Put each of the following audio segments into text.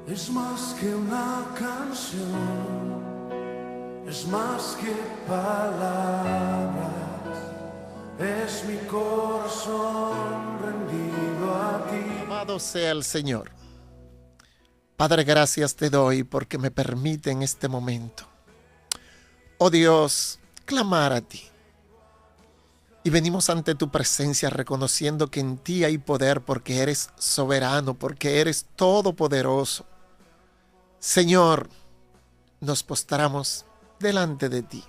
Es más que una canción, es más que palabras, es mi corazón rendido a ti. Alabado sea el Señor. Padre, gracias te doy porque me permite en este momento, oh Dios, clamar a ti. Y venimos ante tu presencia reconociendo que en ti hay poder porque eres soberano, porque eres todopoderoso. Señor, nos postramos delante de ti,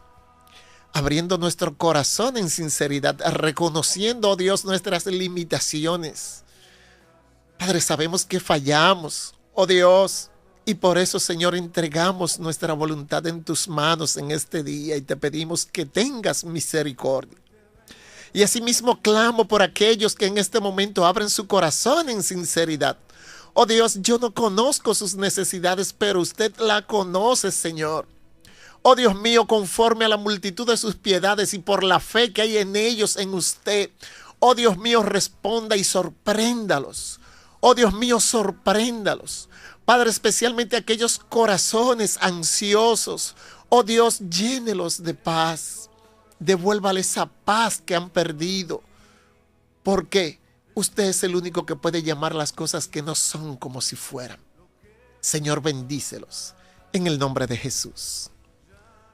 abriendo nuestro corazón en sinceridad, reconociendo, oh Dios, nuestras limitaciones. Padre, sabemos que fallamos, oh Dios, y por eso, Señor, entregamos nuestra voluntad en tus manos en este día y te pedimos que tengas misericordia. Y asimismo clamo por aquellos que en este momento abren su corazón en sinceridad. Oh Dios, yo no conozco sus necesidades, pero usted la conoce, Señor. Oh Dios mío, conforme a la multitud de sus piedades y por la fe que hay en ellos, en usted, oh Dios mío, responda y sorpréndalos. Oh Dios mío, sorpréndalos. Padre, especialmente aquellos corazones ansiosos. Oh Dios, llénelos de paz. Devuélvales esa paz que han perdido. Porque usted es el único que puede llamar las cosas que no son como si fueran. Señor, bendícelos. En el nombre de Jesús.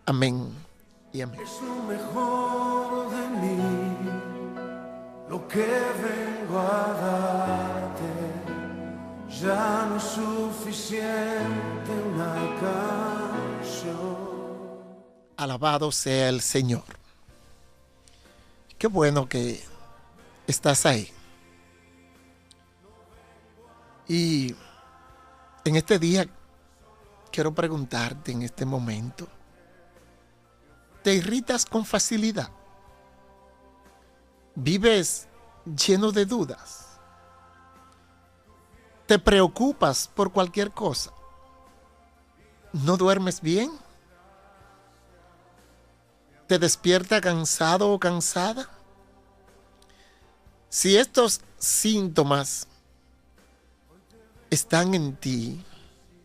Amén y amén. Es lo mejor de mí, lo que vengo a darte. Ya no es suficiente una canción. Alabado sea el Señor. Qué bueno que estás ahí. Y en este día quiero preguntarte en este momento, ¿te irritas con facilidad? ¿Vives lleno de dudas? ¿Te preocupas por cualquier cosa? ¿No duermes bien? ¿Te despierta cansado o cansada? Si estos síntomas están en ti,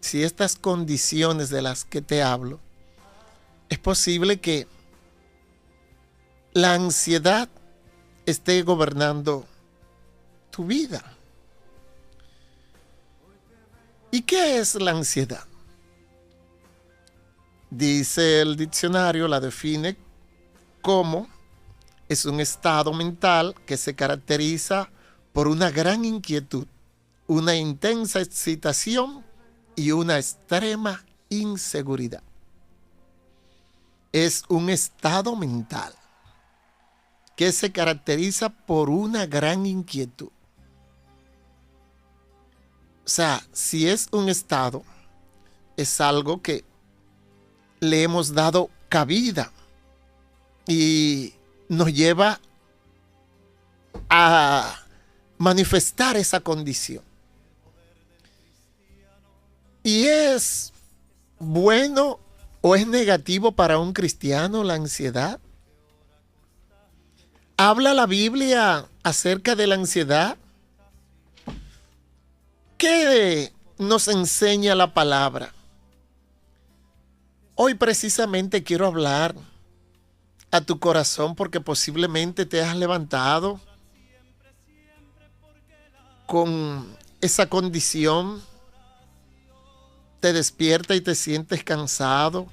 si estas condiciones de las que te hablo, es posible que la ansiedad esté gobernando tu vida. ¿Y qué es la ansiedad? Dice el diccionario, la define como es un estado mental que se caracteriza por una gran inquietud, una intensa excitación y una extrema inseguridad. Es un estado mental que se caracteriza por una gran inquietud. O sea, si es un estado, es algo que le hemos dado cabida y nos lleva a manifestar esa condición. ¿Y es bueno o es negativo para un cristiano la ansiedad? ¿Habla la Biblia acerca de la ansiedad? ¿Qué nos enseña la palabra? Hoy precisamente quiero hablar a tu corazón porque posiblemente te has levantado con esa condición, te despierta y te sientes cansado.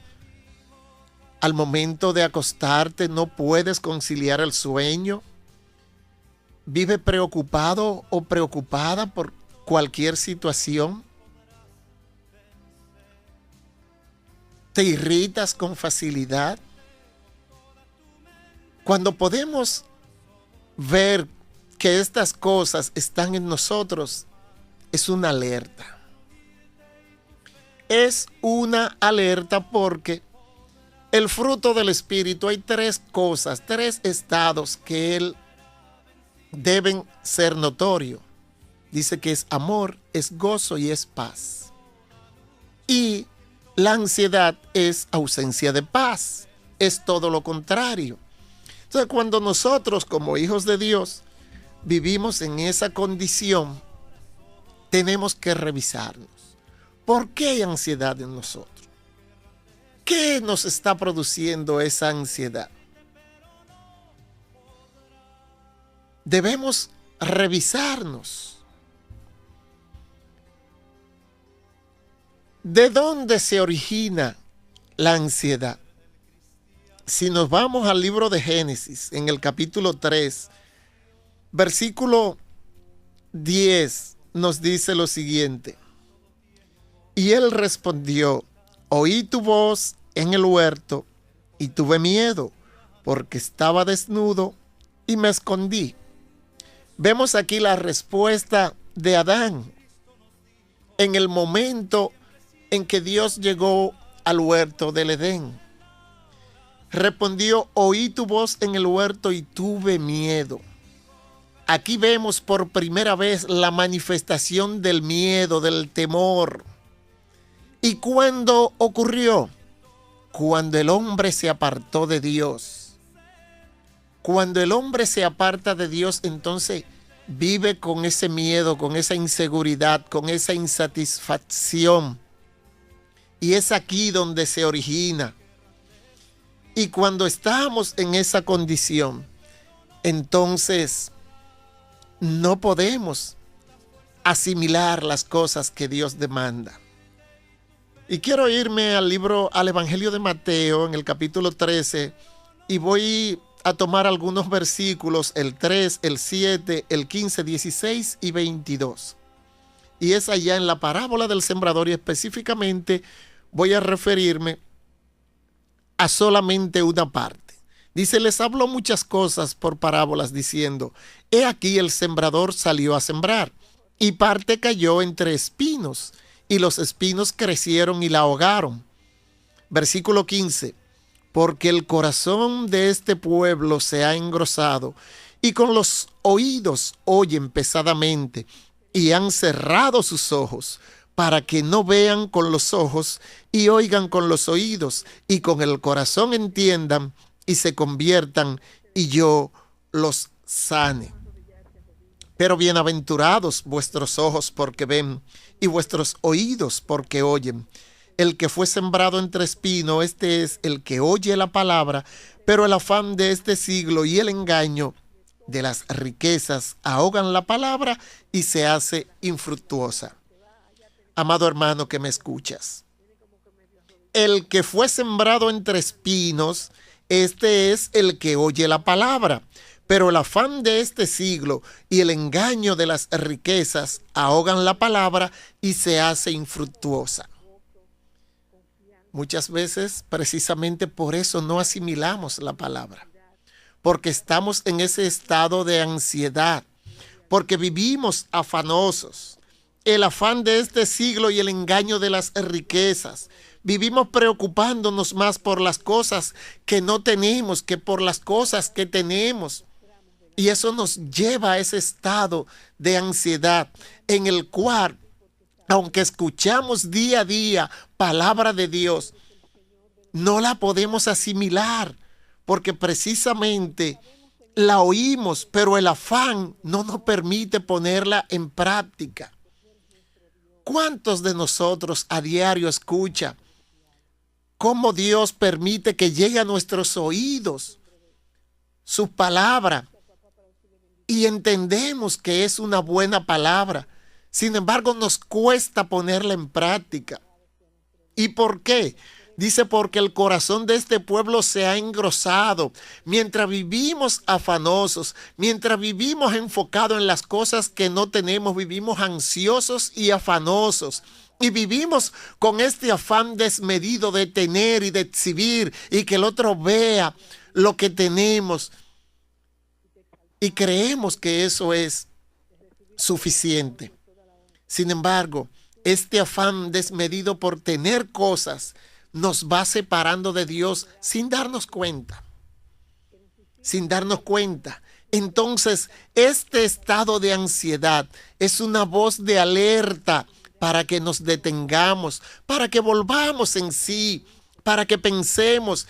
Al momento de acostarte no puedes conciliar el sueño. Vive preocupado o preocupada por cualquier situación. Te irritas con facilidad. Cuando podemos ver que estas cosas están en nosotros, es una alerta. Es una alerta porque el fruto del Espíritu, hay tres cosas, tres estados que deben ser notorios. Dice que es amor, es gozo y es paz. Y la ansiedad es ausencia de paz, es todo lo contrario. Entonces, cuando nosotros como hijos de Dios vivimos en esa condición, tenemos que revisarnos. ¿Por qué hay ansiedad en nosotros? ¿Qué nos está produciendo esa ansiedad? Debemos revisarnos. ¿De dónde se origina la ansiedad? Si nos vamos al libro de Génesis, en el capítulo 3, versículo 10, nos dice lo siguiente. Y él respondió, oí tu voz en el huerto y tuve miedo, porque estaba desnudo y me escondí. Vemos aquí la respuesta de Adán en el momento en que Dios llegó al huerto del Edén. Respondió, oí tu voz en el huerto y tuve miedo. Aquí vemos por primera vez la manifestación del miedo, del temor. ¿Y cuándo ocurrió? Cuando el hombre se apartó de Dios. Cuando el hombre se aparta de Dios, entonces vive con ese miedo, con esa inseguridad, con esa insatisfacción. Y es aquí donde se origina. Y cuando estamos en esa condición, entonces no podemos asimilar las cosas que Dios demanda. Y quiero irme al Evangelio de Mateo, en el capítulo 13, y voy a tomar algunos versículos, el 3, el 7, el 15, 16 y 22. Y es allá en la parábola del sembrador, y específicamente voy a referirme a solamente una parte. Dice, les habló muchas cosas por parábolas, diciendo, he aquí el sembrador salió a sembrar, y parte cayó entre espinos, y los espinos crecieron y la ahogaron. Versículo 15, porque el corazón de este pueblo se ha engrosado, y con los oídos oyen pesadamente, y han cerrado sus ojos, para que no vean con los ojos y oigan con los oídos y con el corazón entiendan y se conviertan y yo los sane. Pero bienaventurados vuestros ojos porque ven y vuestros oídos porque oyen. El que fue sembrado entre espinos, este es el que oye la palabra, pero el afán de este siglo y el engaño de las riquezas ahogan la palabra y se hace infructuosa. Amado hermano que me escuchas, el que fue sembrado entre espinos, este es el que oye la palabra, pero el afán de este siglo y el engaño de las riquezas ahogan la palabra y se hace infructuosa. Muchas veces, precisamente por eso no asimilamos la palabra, porque estamos en ese estado de ansiedad, porque vivimos afanosos. El afán de este siglo y el engaño de las riquezas. Vivimos preocupándonos más por las cosas que no tenemos que por las cosas que tenemos. Y eso nos lleva a ese estado de ansiedad en el cual, aunque escuchamos día a día palabra de Dios, no la podemos asimilar porque precisamente la oímos, pero el afán no nos permite ponerla en práctica. ¿Cuántos de nosotros a diario escucha cómo Dios permite que llegue a nuestros oídos su palabra y entendemos que es una buena palabra? Sin embargo, nos cuesta ponerla en práctica. ¿Y por qué? Dice, porque el corazón de este pueblo se ha engrosado. Mientras vivimos afanosos, mientras vivimos enfocados en las cosas que no tenemos, vivimos ansiosos y afanosos. Y vivimos con este afán desmedido de tener y de exhibir y que el otro vea lo que tenemos. Y creemos que eso es suficiente. Sin embargo, este afán desmedido por tener cosas nos va separando de Dios sin darnos cuenta. Sin darnos cuenta. Entonces, este estado de ansiedad es una voz de alerta para que nos detengamos, para que volvamos en sí, para que pensemos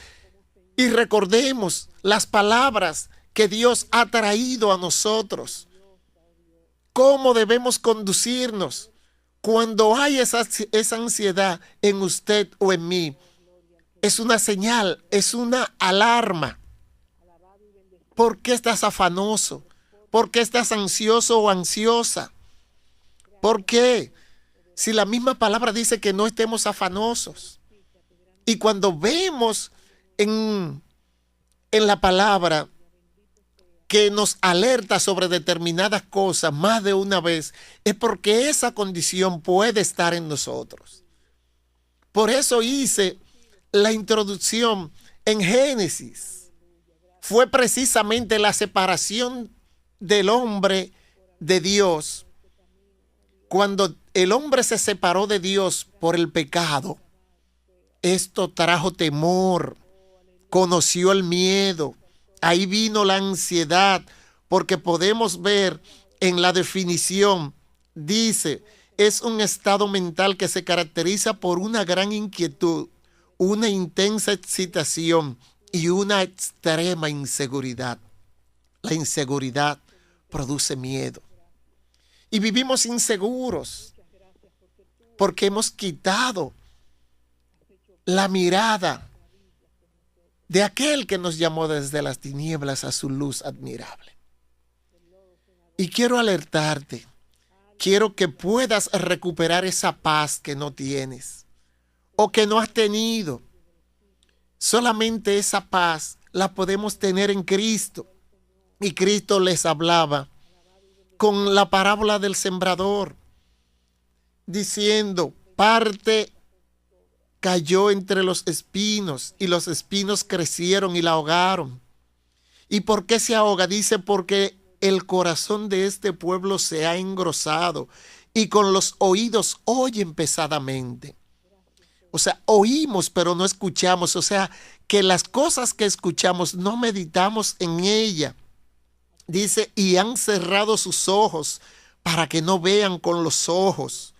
y recordemos las palabras que Dios ha traído a nosotros. ¿Cómo debemos conducirnos? Cuando hay esa ansiedad en usted o en mí, es una señal, es una alarma. ¿Por qué estás afanoso? ¿Por qué estás ansioso o ansiosa? ¿Por qué? Si la misma palabra dice que no estemos afanosos. Y cuando vemos en la palabra que nos alerta sobre determinadas cosas más de una vez, es porque esa condición puede estar en nosotros. Por eso hice la introducción en Génesis. Fue precisamente la separación del hombre de Dios. Cuando el hombre se separó de Dios por el pecado, esto trajo temor, conoció el miedo. Ahí vino la ansiedad, porque podemos ver en la definición, dice, es un estado mental que se caracteriza por una gran inquietud, una intensa excitación y una extrema inseguridad. La inseguridad produce miedo. Y vivimos inseguros porque hemos quitado la mirada de aquel que nos llamó desde las tinieblas a su luz admirable. Y quiero alertarte, quiero que puedas recuperar esa paz que no tienes o que no has tenido. Solamente esa paz la podemos tener en Cristo. Y Cristo les hablaba con la parábola del sembrador, diciendo, parte cayó entre los espinos y los espinos crecieron y la ahogaron. ¿Y por qué se ahoga? Dice, porque el corazón de este pueblo se ha engrosado y con los oídos oyen pesadamente. O sea, oímos pero no escuchamos. O sea, que las cosas que escuchamos no meditamos en ella. Dice, y han cerrado sus ojos para que no vean con los ojos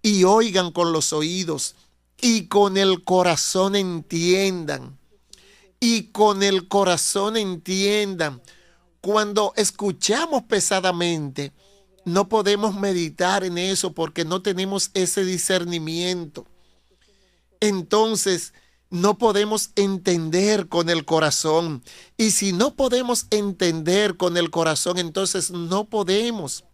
y oigan con los oídos y con el corazón entiendan. Y con el corazón entiendan. Cuando escuchamos pesadamente, no podemos meditar en eso porque no tenemos ese discernimiento. Entonces, no podemos entender con el corazón. Y si no podemos entender con el corazón, entonces no podemos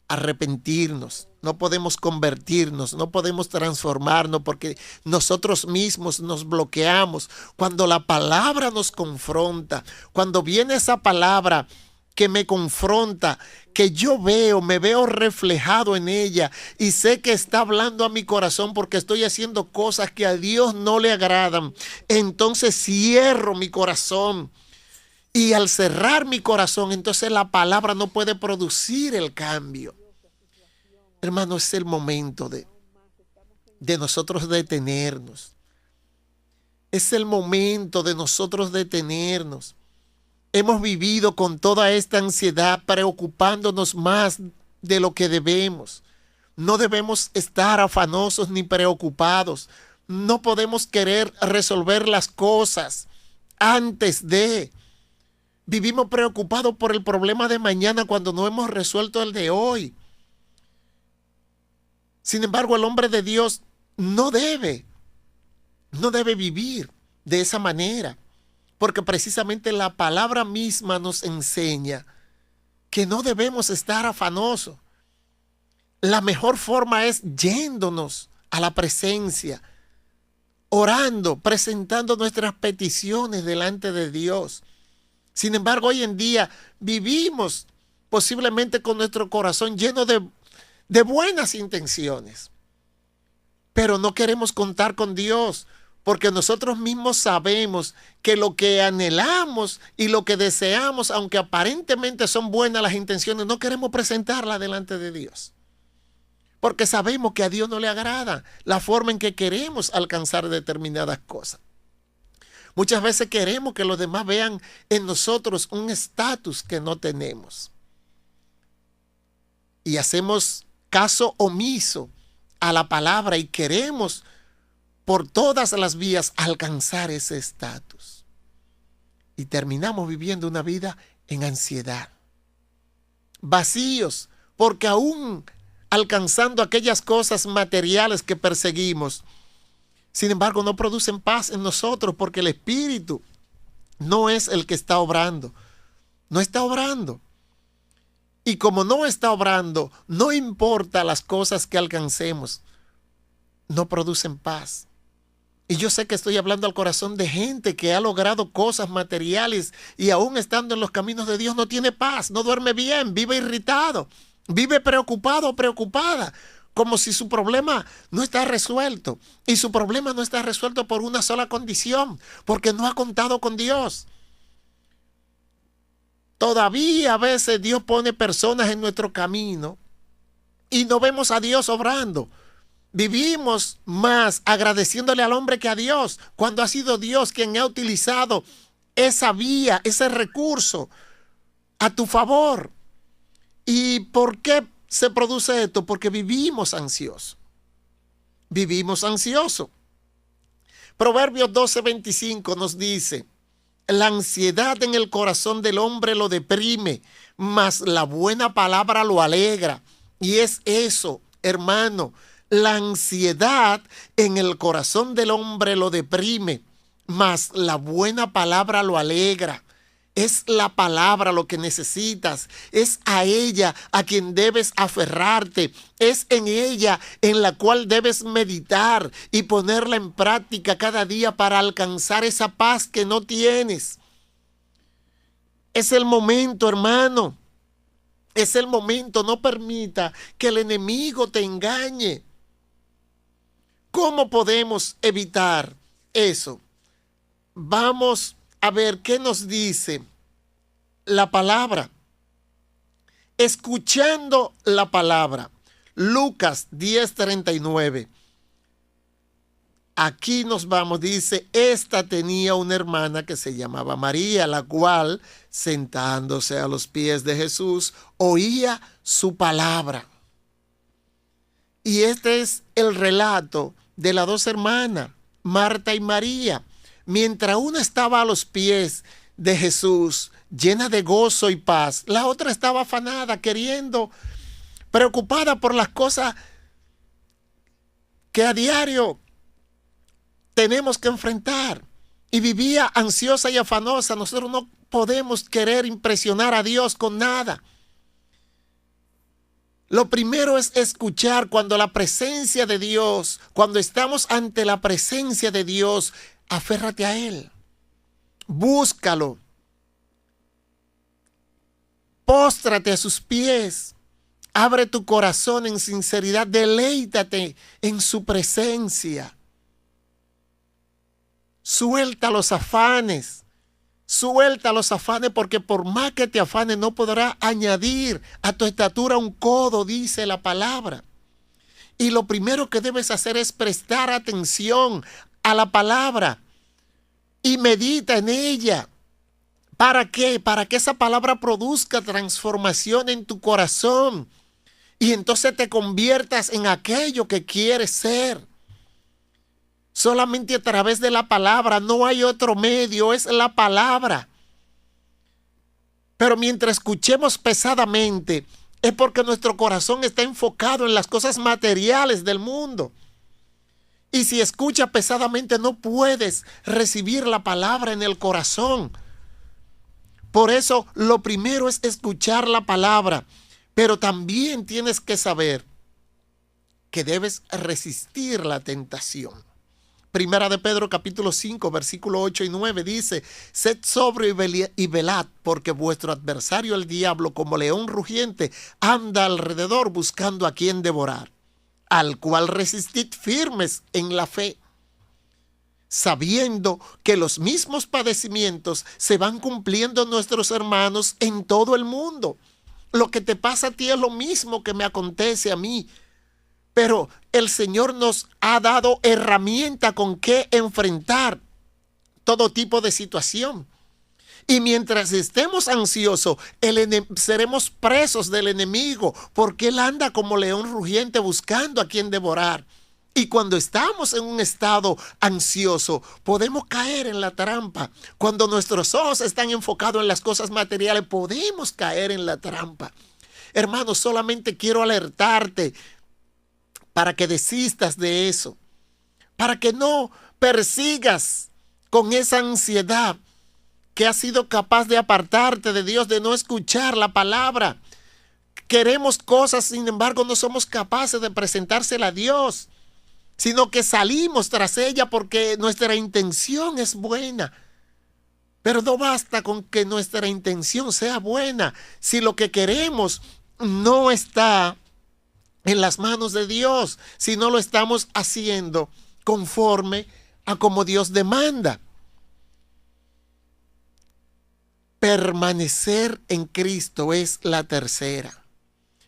arrepentirnos, no podemos convertirnos, no podemos transformarnos porque nosotros mismos nos bloqueamos. Cuando la palabra nos confronta, cuando viene esa palabra que me confronta, que yo me veo reflejado en ella y sé que está hablando a mi corazón porque estoy haciendo cosas que a Dios no le agradan, entonces cierro mi corazón. Y al cerrar mi corazón, entonces la palabra no puede producir el cambio. Hermano, es el momento de nosotros detenernos. Es el momento de nosotros detenernos. Hemos vivido con toda esta ansiedad, preocupándonos más de lo que debemos. No debemos estar afanosos ni preocupados. No podemos querer resolver las cosas antes de. Vivimos preocupados por el problema de mañana cuando no hemos resuelto el de hoy. Sin embargo, el hombre de Dios no debe vivir de esa manera, porque precisamente la palabra misma nos enseña que no debemos estar afanosos. La mejor forma es yéndonos a la presencia, orando, presentando nuestras peticiones delante de Dios. Sin embargo, hoy en día vivimos posiblemente con nuestro corazón lleno de buenas intenciones, pero no queremos contar con Dios porque nosotros mismos sabemos que lo que anhelamos y lo que deseamos, aunque aparentemente son buenas las intenciones, no queremos presentarlas delante de Dios porque sabemos que a Dios no le agrada la forma en que queremos alcanzar determinadas cosas. Muchas veces queremos que los demás vean en nosotros un estatus que no tenemos y hacemos caso omiso a la palabra y queremos por todas las vías alcanzar ese estatus. Y terminamos viviendo una vida en ansiedad, vacíos, porque aún alcanzando aquellas cosas materiales que perseguimos. Sin embargo, no producen paz en nosotros porque el Espíritu no es el que está obrando. No está obrando. Y como no está obrando, no importa las cosas que alcancemos, no producen paz. Y yo sé que estoy hablando al corazón de gente que ha logrado cosas materiales y aún estando en los caminos de Dios no tiene paz, no duerme bien, vive irritado, vive preocupado o preocupada, como si su problema no está resuelto. Y su problema no está resuelto por una sola condición, porque no ha contado con Dios. Todavía a veces Dios pone personas en nuestro camino y no vemos a Dios obrando. Vivimos más agradeciéndole al hombre que a Dios, cuando ha sido Dios quien ha utilizado esa vía, ese recurso a tu favor. ¿Y por qué se produce esto? Porque vivimos ansiosos. Vivimos ansiosos. Proverbios 12:25 nos dice: la ansiedad en el corazón del hombre lo deprime, mas la buena palabra lo alegra. Y es eso, hermano. La ansiedad en el corazón del hombre lo deprime, mas la buena palabra lo alegra. Es la palabra lo que necesitas, es a ella a quien debes aferrarte, es en ella en la cual debes meditar y ponerla en práctica cada día para alcanzar esa paz que no tienes. Es el momento, hermano, es el momento. No permita que el enemigo te engañe. ¿Cómo podemos evitar eso? Vamos a ver qué nos dice la palabra. Escuchando la palabra. Lucas 10:39. Aquí nos vamos, dice: esta tenía una hermana que se llamaba María, la cual, sentándose a los pies de Jesús, oía su palabra. Y este es el relato de las dos hermanas, Marta y María. Mientras una estaba a los pies de Jesús, llena de gozo y paz, la otra estaba afanada, preocupada por las cosas que a diario tenemos que enfrentar. Y vivía ansiosa y afanosa. Nosotros no podemos querer impresionar a Dios con nada. Lo primero es escuchar cuando la presencia de Dios, cuando estamos ante la presencia de Dios, aférrate a Él. Búscalo. Póstrate a sus pies. Abre tu corazón en sinceridad. Deleítate en su presencia. Suelta los afanes. Suelta los afanes, porque por más que te afanes no podrás añadir a tu estatura un codo, dice la palabra. Y lo primero que debes hacer es prestar atención a la palabra y medita en ella. ¿Para qué? Para que esa palabra produzca transformación en tu corazón y entonces te conviertas en aquello que quieres ser. Solamente a través de la palabra, no hay otro medio, es la palabra. Pero mientras escuchemos pesadamente, es porque nuestro corazón está enfocado en las cosas materiales del mundo. Y si escuchas pesadamente, no puedes recibir la palabra en el corazón. Por eso, lo primero es escuchar la palabra, pero también tienes que saber que debes resistir la tentación. Primera de Pedro capítulo 5 versículo 8 y 9 dice: sed sobrio y velad, porque vuestro adversario el diablo, como león rugiente, anda alrededor buscando a quien devorar, al cual resistid firmes en la fe, sabiendo que los mismos padecimientos se van cumpliendo en nuestros hermanos en todo el mundo. Lo que te pasa a ti es lo mismo que me acontece a mí. Pero el Señor nos ha dado herramienta con que enfrentar todo tipo de situación. Y mientras estemos ansiosos, seremos presos del enemigo, porque él anda como león rugiente buscando a quien devorar. Y cuando estamos en un estado ansioso, podemos caer en la trampa. Cuando nuestros ojos están enfocados en las cosas materiales, podemos caer en la trampa. Hermano, solamente quiero alertarte para que desistas de eso, para que no persigas con esa ansiedad que ha sido capaz de apartarte de Dios, de no escuchar la palabra. Queremos cosas, sin embargo, no somos capaces de presentársela a Dios, sino que salimos tras ella porque nuestra intención es buena. Pero no basta con que nuestra intención sea buena si lo que queremos no está en las manos de Dios, si no lo estamos haciendo conforme a como Dios demanda. Permanecer en Cristo es la tercera.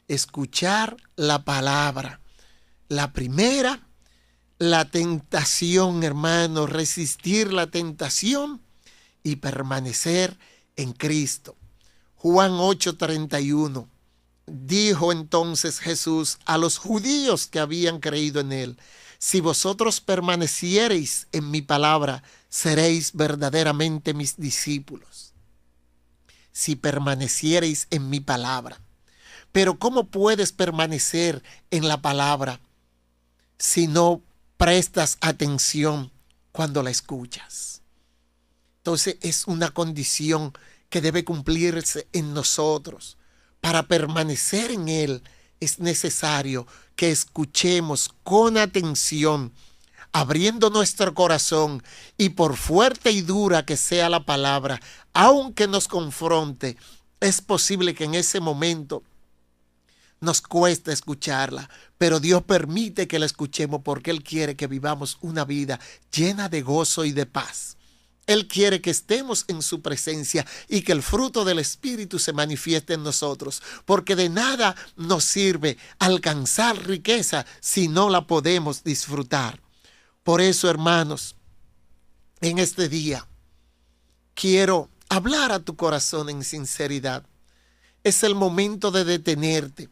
Escuchar la palabra. La primera, la tentación, hermano, resistir la tentación y permanecer en Cristo. Juan 8:31. Dijo entonces Jesús a los judíos que habían creído en él: si vosotros permaneciereis en mi palabra, seréis verdaderamente mis discípulos. Si permaneciereis en mi palabra. Pero ¿cómo puedes permanecer en la palabra si no prestas atención cuando la escuchas? Entonces es una condición que debe cumplirse en nosotros. Para permanecer en Él es necesario que escuchemos con atención, abriendo nuestro corazón, y por fuerte y dura que sea la palabra, aunque nos confronte, es posible que en ese momento nos cueste escucharla, pero Dios permite que la escuchemos porque Él quiere que vivamos una vida llena de gozo y de paz. Él quiere que estemos en su presencia y que el fruto del Espíritu se manifieste en nosotros, porque de nada nos sirve alcanzar riqueza si no la podemos disfrutar. Por eso, hermanos, en este día quiero hablar a tu corazón en sinceridad. Es el momento de detenerte.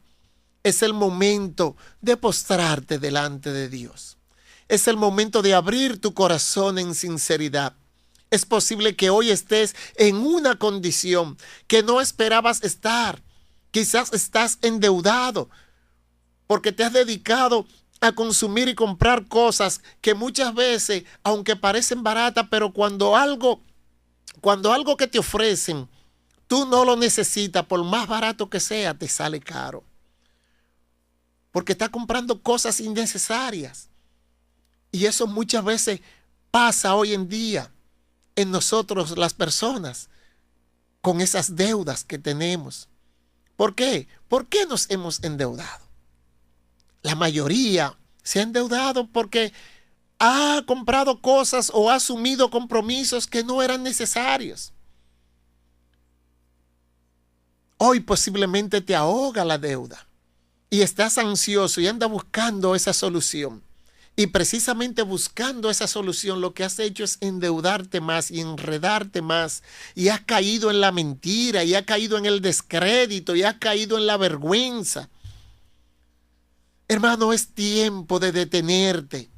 Es el momento de postrarte delante de Dios. Es el momento de abrir tu corazón en sinceridad. Es posible que hoy estés en una condición que no esperabas estar. Quizás estás endeudado porque te has dedicado a consumir y comprar cosas que muchas veces, aunque parecen baratas, pero cuando algo que te ofrecen, tú no lo necesitas, por más barato que sea, te sale caro. Porque estás comprando cosas innecesarias. Y eso muchas veces pasa hoy en día en nosotros las personas con esas deudas que tenemos. ¿Por qué? ¿Por qué nos hemos endeudado? La mayoría se ha endeudado porque ha comprado cosas o ha asumido compromisos que no eran necesarios. Hoy posiblemente te ahoga la deuda y estás ansioso y andas buscando esa solución. Y precisamente buscando esa solución, lo que has hecho es endeudarte más y enredarte más. Y has caído en la mentira, y has caído en el descrédito, y has caído en la vergüenza. Hermano, es tiempo de detenerte.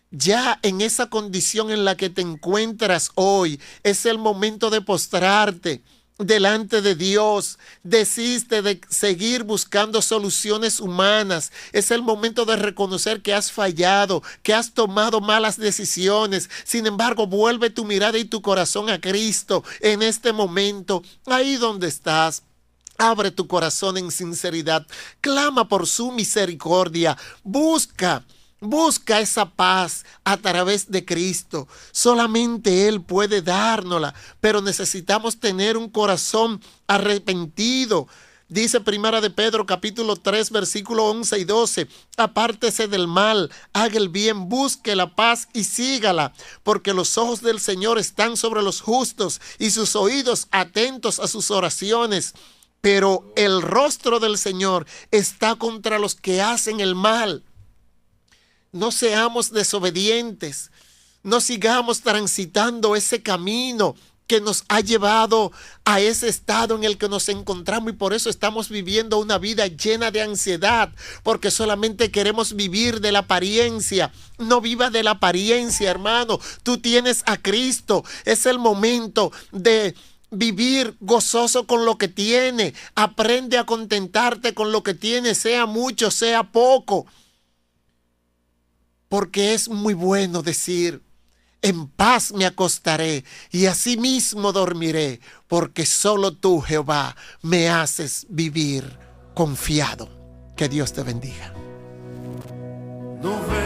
Ya en esa condición en la que te encuentras hoy, es el momento de postrarte delante de Dios. Desiste de seguir buscando soluciones humanas. Es el momento de reconocer que has fallado, que has tomado malas decisiones. Sin embargo, vuelve tu mirada y tu corazón a Cristo en este momento, ahí donde estás. Abre tu corazón en sinceridad. Clama por su misericordia. Busca esa paz a través de Cristo. Solamente Él puede dárnosla, pero necesitamos tener un corazón arrepentido. Dice Primera de Pedro capítulo 3 versículo 11 y 12: apártese del mal, haga el bien, busque la paz y sígala, porque los ojos del Señor están sobre los justos y sus oídos atentos a sus oraciones. Pero el rostro del Señor está contra los que hacen el mal. No seamos desobedientes, no sigamos transitando ese camino que nos ha llevado a ese estado en el que nos encontramos, y por eso estamos viviendo una vida llena de ansiedad, porque solamente queremos vivir de la apariencia. No viva de la apariencia, hermano. Tú tienes a Cristo. Es el momento de vivir gozoso con lo que tiene. Aprende a contentarte con lo que tiene, sea mucho, sea poco. Porque es muy bueno decir: en paz me acostaré y asimismo dormiré, porque solo tú, Jehová, me haces vivir confiado. Que Dios te bendiga. No